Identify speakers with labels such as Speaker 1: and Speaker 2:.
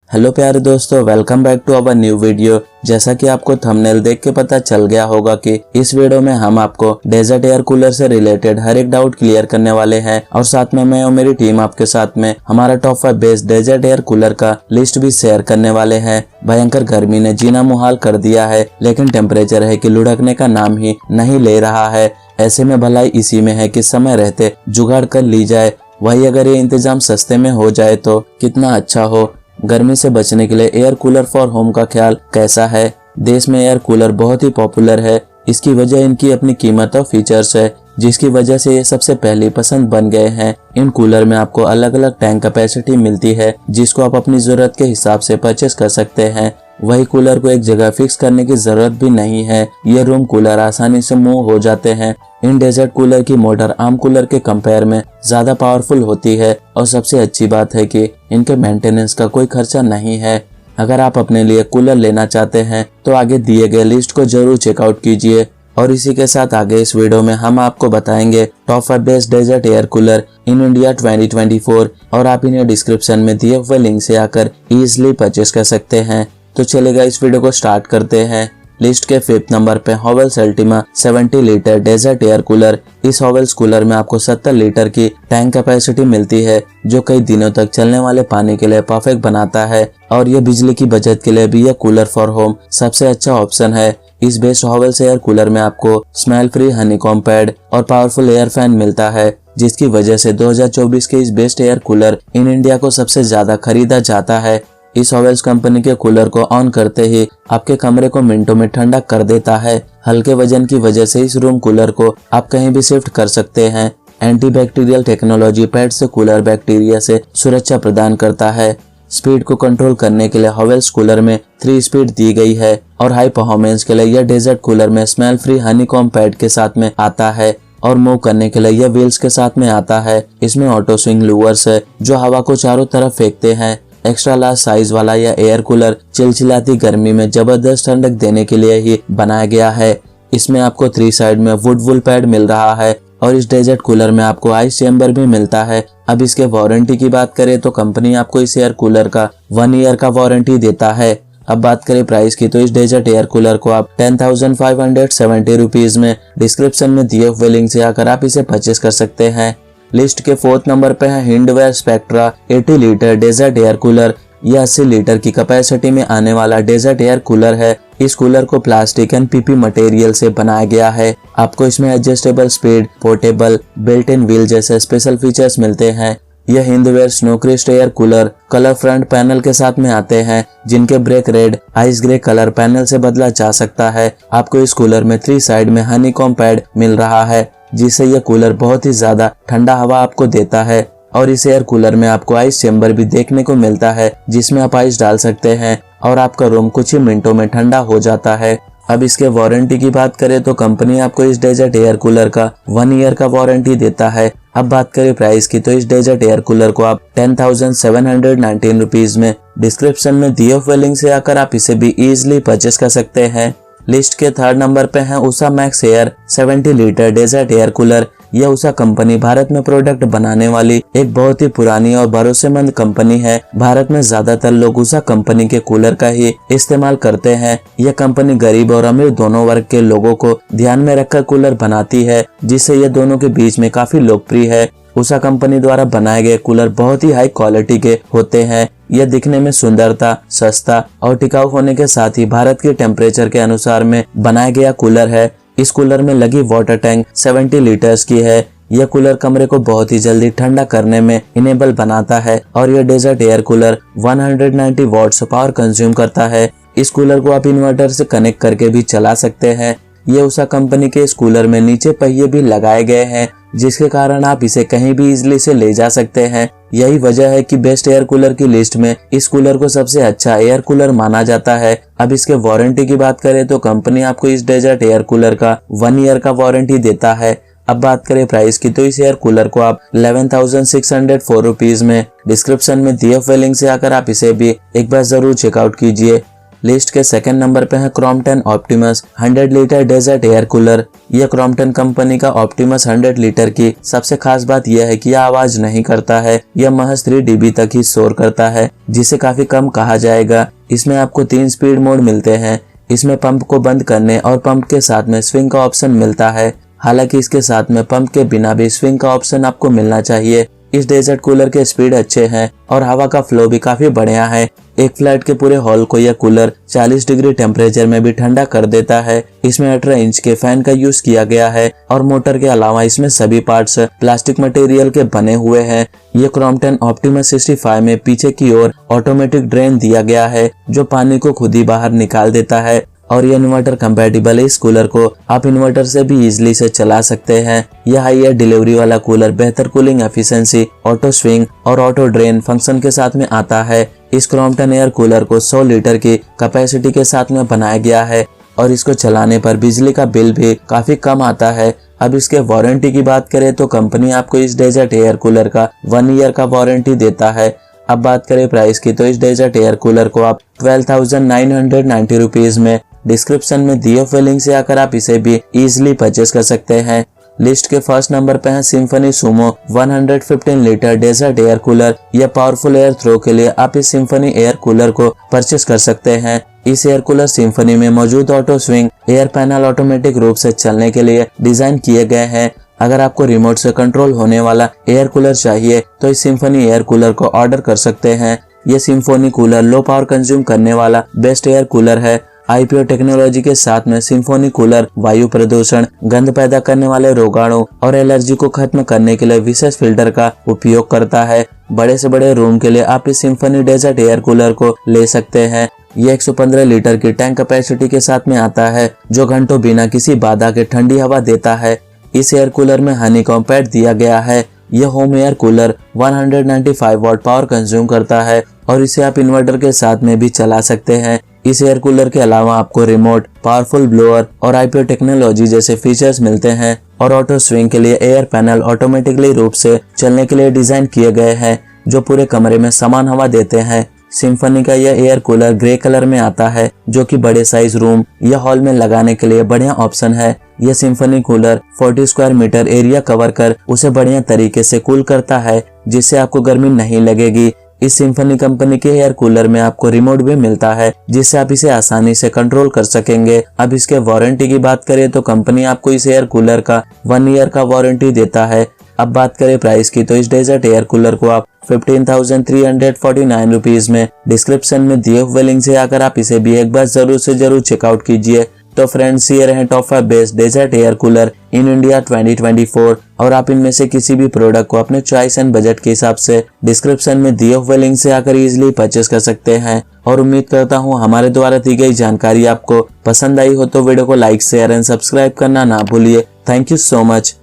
Speaker 1: Hello प्यारे दोस्तों, welcome back to our new video. जैसा कि आपको थंबनेल देख के पता चल गया होगा कि इस वीडियो में हम आपको डेजर्ट एयर कूलर से रिलेटेड हर एक डाउट क्लियर करने वाले हैं और साथ में मैं और मेरी टीम आपके साथ में हमारा top 5 best desert air cooler का लिस्ट भी शेयर करने वाले हैं। भयंकर गर्मी ने जीना मुहाल कर दिया है, लेकिन टेम्परेचर है कि लुढ़कने का नाम ही नहीं ले रहा है। ऐसे में भलाई इसी में है कि समय रहते जुगाड़ कर ली जाए। वही अगर ये इंतजाम सस्ते में हो जाए तो कितना अच्छा हो। गर्मी से बचने के लिए एयर कूलर फॉर होम का ख्याल कैसा है? देश में एयर कूलर बहुत ही पॉपुलर है। इसकी वजह इनकी अपनी कीमत और फीचर्स है, जिसकी वजह से ये सबसे पहली पसंद बन गए हैं। इन कूलर में आपको अलग अलग टैंक कैपेसिटी मिलती है, जिसको आप अपनी जरूरत के हिसाब से परचेस कर सकते हैं। वही कूलर को एक जगह फिक्स करने की जरूरत भी नहीं है। ये रूम कूलर आसानी से मूव हो जाते हैं। इन डेजर्ट कूलर की मोटर आम कूलर के कंपेयर में ज्यादा पावरफुल होती है और सबसे अच्छी बात है कि इनके मेंटेनेंस का कोई खर्चा नहीं है। अगर आप अपने लिए कूलर लेना चाहते हैं तो आगे दिए गए लिस्ट को जरूर चेकआउट कीजिए। और इसी के साथ आगे इस वीडियो में हम आपको बताएंगे top 5 best desert air cooler in India 2024 और आप इन्हें डिस्क्रिप्शन में दिए हुए लिंक से आकर इजीली परचेस कर सकते हैं। तो चलेगा, इस वीडियो को स्टार्ट करते हैं। लिस्ट के 5th नंबर पे Havells Ultima 70 litre desert air cooler. इस हॉवेल्स कूलर में आपको 70 लीटर की टैंक कैपेसिटी मिलती है, जो कई दिनों तक चलने वाले पानी के लिए परफेक्ट बनाता है। और ये बिजली की बचत के लिए भी यह कूलर फॉर होम सबसे अच्छा ऑप्शन है। इस बेस्ट हॉवेल्स एयर कूलर में आपको स्मेल फ्री हनीकॉम्ब पैड और पावरफुल एयर फैन मिलता है, जिसकी वजह से 2024 के इस best air cooler in India को सबसे ज्यादा खरीदा जाता है। इस हॉवेल्स कंपनी के कूलर को ऑन करते ही आपके कमरे को मिनटों में ठंडा कर देता है। हल्के वजन की वजह से इस रूम कूलर को आप कहीं भी शिफ्ट कर सकते हैं। एंटीबैक्टीरियल टेक्नोलॉजी पैड से कूलर बैक्टीरिया से सुरक्षा प्रदान करता है। स्पीड को कंट्रोल करने के लिए हॉवेल्स कूलर में 3 स्पीड दी गई है और हाई परफॉर्मेंस के लिए यह डेजर्ट कूलर में स्मेल फ्री हनीकॉम्ब पैड के साथ में आता है और मूव करने के लिए यह व्हील्स के साथ में आता है। इसमें ऑटो स्विंग लूवर्स है जो हवा को चारों तरफ फेंकते हैं। एक्स्ट्रा लार्ज साइज वाला यह एयर कूलर चिलचिलाती गर्मी में जबरदस्त ठंडक देने के लिए ही बनाया गया है। इसमें आपको 3 साइड में वुड वूल पैड मिल रहा है और इस डेजर्ट कूलर में आपको आइस चेंबर भी मिलता है। अब इसके वारंटी की बात करें तो कंपनी आपको इस एयर कूलर का 1 ईयर का वारंटी देता है। अब बात करें प्राइस की तो इस डेजर्ट एयर कूलर को आप 10,570 रुपीज में डिस्क्रिप्शन में दिए हुए लिंक से आकर आप इसे परचेस कर सकते हैं। लिस्ट के 4th नंबर पे है Hindware Spectra 80 litre desert air cooler. यह 80 लीटर की कैपेसिटी में आने वाला डेजर्ट एयर कूलर है। इस कूलर को प्लास्टिक एंड पीपी मटेरियल से बनाया गया है। आपको इसमें adjustable speed, portable, built in wheel जैसे स्पेशल फीचर्स मिलते हैं। यह Hindware Snowcrest air cooler colour front panel के साथ में आते हैं, जिनके black red ice grey colour panel से बदला जा सकता है। आपको इस कूलर में 3 साइड में हनीकॉम्ब पैड मिल रहा है, जिससे यह कूलर बहुत ही ज्यादा ठंडा हवा आपको देता है। और इस एयर कूलर में आपको आइस चेंबर भी देखने को मिलता है, जिसमें आप आइस डाल सकते हैं और आपका रूम कुछ ही मिनटों में ठंडा हो जाता है। अब इसके वारंटी की बात करें तो कंपनी आपको इस डेजर्ट एयर कूलर का 1 ईयर का वारंटी देता है। अब बात करें प्राइस की तो इस डेजर्ट एयर कूलर को आप 10,719 रुपीज में डिस्क्रिप्शन में दिए हुए लिंक से आकर आप इसे भी इजीली परचेस कर सकते हैं। लिस्ट के 3rd नंबर पे है Usha max air 70 litre desert air cooler. यह उषा कंपनी भारत में प्रोडक्ट बनाने वाली एक बहुत ही पुरानी और भरोसेमंद कंपनी है। भारत में ज्यादातर लोग उषा कंपनी के कूलर का ही इस्तेमाल करते हैं। यह कंपनी गरीब और अमीर दोनों वर्ग के लोगों को ध्यान में रखकर कूलर बनाती है, जिससे यह दोनों के बीच में काफी लोकप्रिय है। उषा कंपनी द्वारा बनाए गए कूलर बहुत ही हाई क्वालिटी के होते हैं। यह दिखने में सुंदरता, सस्ता और टिकाऊ होने के साथ ही भारत के टेम्परेचर के अनुसार में बनाया गया कूलर है। इस कूलर में लगी वाटर टैंक 70 लीटर्स की है। यह कूलर कमरे को बहुत ही जल्दी ठंडा करने में इनेबल बनाता है और यह desert air cooler 190 watts power consume करता है। इस कूलर को आप इन्वर्टर से कनेक्ट करके भी चला सकते हैं। ये उषा कंपनी के इस कूलर में नीचे पहिए भी लगाए गए हैं, जिसके कारण आप इसे कहीं भी इजीली से ले जा सकते हैं। यही वजह है कि बेस्ट एयर कूलर की लिस्ट में इस कूलर को सबसे अच्छा एयर कूलर माना जाता है। अब इसके वारंटी की बात करें तो कंपनी आपको इस डेजर्ट एयर कूलर का 1 ईयर का वारंटी देता है। अब बात करें प्राइस की तो इस एयर कूलर को आप 11,604 रुपीज में डिस्क्रिप्शन में दिए हुए लिंक से आकर आप इसे भी एक बार जरूर चेकआउट कीजिए। लिस्ट के सेकंड नंबर पे है Crompton Optimus 100 litre desert air cooler. यह क्रॉम्पटन कंपनी का ऑप्टिमस 100 लीटर की सबसे खास बात यह है कि यह आवाज नहीं करता है, यह महज 3 dB तक ही शोर करता है, जिसे काफी कम कहा जाएगा। इसमें आपको 3 स्पीड मोड मिलते हैं। इसमें पंप को बंद करने और पंप के साथ में स्विंग का ऑप्शन मिलता है। हालांकि इसके साथ में पंप के बिना भी स्विंग का ऑप्शन आपको मिलना चाहिए। इस डेजर्ट कूलर के स्पीड अच्छे हैं और हवा का फ्लो भी काफी बढ़िया है। एक फ्लैट के पूरे हॉल को यह कूलर 40 डिग्री टेम्परेचर में भी ठंडा कर देता है। इसमें 18 इंच के फैन का यूज किया गया है और मोटर के अलावा इसमें सभी पार्ट्स प्लास्टिक मटेरियल के बने हुए हैं। ये क्रॉम्पटन ऑप्टिमस 65 में पीछे की ओर ऑटोमेटिक ड्रेन दिया गया है, जो पानी को खुद ही बाहर निकाल देता है और ये इन्वर्टर कंपैटिबल है। इस कूलर को आप इन्वर्टर से भी इजीली से चला सकते हैं। यह हाई एयर डिलीवरी वाला कूलर बेहतर कूलिंग एफिशिएंसी, ऑटो स्विंग और ऑटो ड्रेन फंक्शन के साथ में आता है। इस क्रॉम्पटन एयर कूलर को 100 लीटर की कैपेसिटी के साथ में बनाया गया है और इसको चलाने पर बिजली का बिल भी काफी कम आता है। अब इसके वारंटी की बात करें तो कंपनी आपको इस डेजर्ट एयर कूलर का 1 ईयर का वारंटी देता है। अब बात करें प्राइस की तो इस डेजर्ट एयर कूलर को आप 12,990 रुपीज में डिस्क्रिप्शन में दिए हुए लिंक से आकर आप इसे भी इजीली परचेस कर सकते हैं। लिस्ट के फर्स्ट नंबर पे है Symphony Sumo 115 litre desert air cooler. यह पावरफुल एयर थ्रो के लिए आप इस सिम्फनी एयर कूलर को परचेस कर सकते हैं। इस एयर कूलर सिम्फनी में मौजूद auto swing air panel automatic रूप से चलने के लिए डिजाइन किए गए हैं। अगर आपको रिमोट से कंट्रोल होने वाला एयर कूलर चाहिए तो इस सिम्फनी एयर कूलर को ऑर्डर कर सकते हैं। यह Symphony cooler low power consume करने वाला बेस्ट एयर कूलर है। IPO टेक्नोलॉजी के साथ में सिम्फनी कूलर वायु प्रदूषण, गंध पैदा करने वाले रोगाणु और एलर्जी को खत्म करने के लिए विशेष फिल्टर का उपयोग करता है। बड़े से बड़े रूम के लिए आप इस सिम्फनी डेजर्ट एयर कूलर को ले सकते हैं। यह 115 लीटर की टैंक कैपेसिटी के साथ में आता है, जो घंटों बिना किसी बाधा के ठंडी हवा देता है। इस एयर कूलर में हनीकॉम्ब पैड दिया गया है। यह home air cooler 195 watt power consume करता है और इसे आप इन्वर्टर के साथ में भी चला सकते हैं। इस एयर कूलर के अलावा आपको रिमोट, पावरफुल ब्लोअर और IPO टेक्नोलॉजी जैसे फीचर्स मिलते हैं और ऑटो स्विंग के लिए एयर पैनल ऑटोमेटिकली रूप से चलने के लिए डिजाइन किए गए हैं, जो पूरे कमरे में समान हवा देते हैं। सिम्फनी का यह एयर कूलर ग्रे कलर में आता है, जो कि बड़े साइज रूम या हॉल में लगाने के लिए बढ़िया ऑप्शन है। यह Symphony cooler 40 square metre area cover कर उसे बढ़िया तरीके से कूल करता है, जिससे आपको गर्मी नहीं लगेगी। इस सिम्फनी कंपनी के एयर कूलर में आपको रिमोट भी मिलता है, जिससे आप इसे आसानी से कंट्रोल कर सकेंगे। अब इसके वारंटी की बात करें तो कंपनी आपको इस एयर कूलर का 1 ईयर का वारंटी देता है। अब बात करें प्राइस की तो इस डेजर्ट एयर कूलर को आप 15,349 रुपीज में डिस्क्रिप्शन में दिए हुए लिंक से आकर आप इसे भी एक बार जरूर से जरूर चेकआउट कीजिए। तो फ्रेंड्स, ये रहे top 5 best desert air cooler in India 2024 और आप इनमें से किसी भी प्रोडक्ट को अपने चॉइस एंड बजट के हिसाब से डिस्क्रिप्शन में दिए हुए लिंक से आकर इजीली परचेस कर सकते हैं। और उम्मीद करता हूँ हमारे द्वारा दी गई जानकारी आपको पसंद आई हो तो वीडियो को लाइक, शेयर एंड सब्सक्राइब करना ना भूलिए। Thank you so much.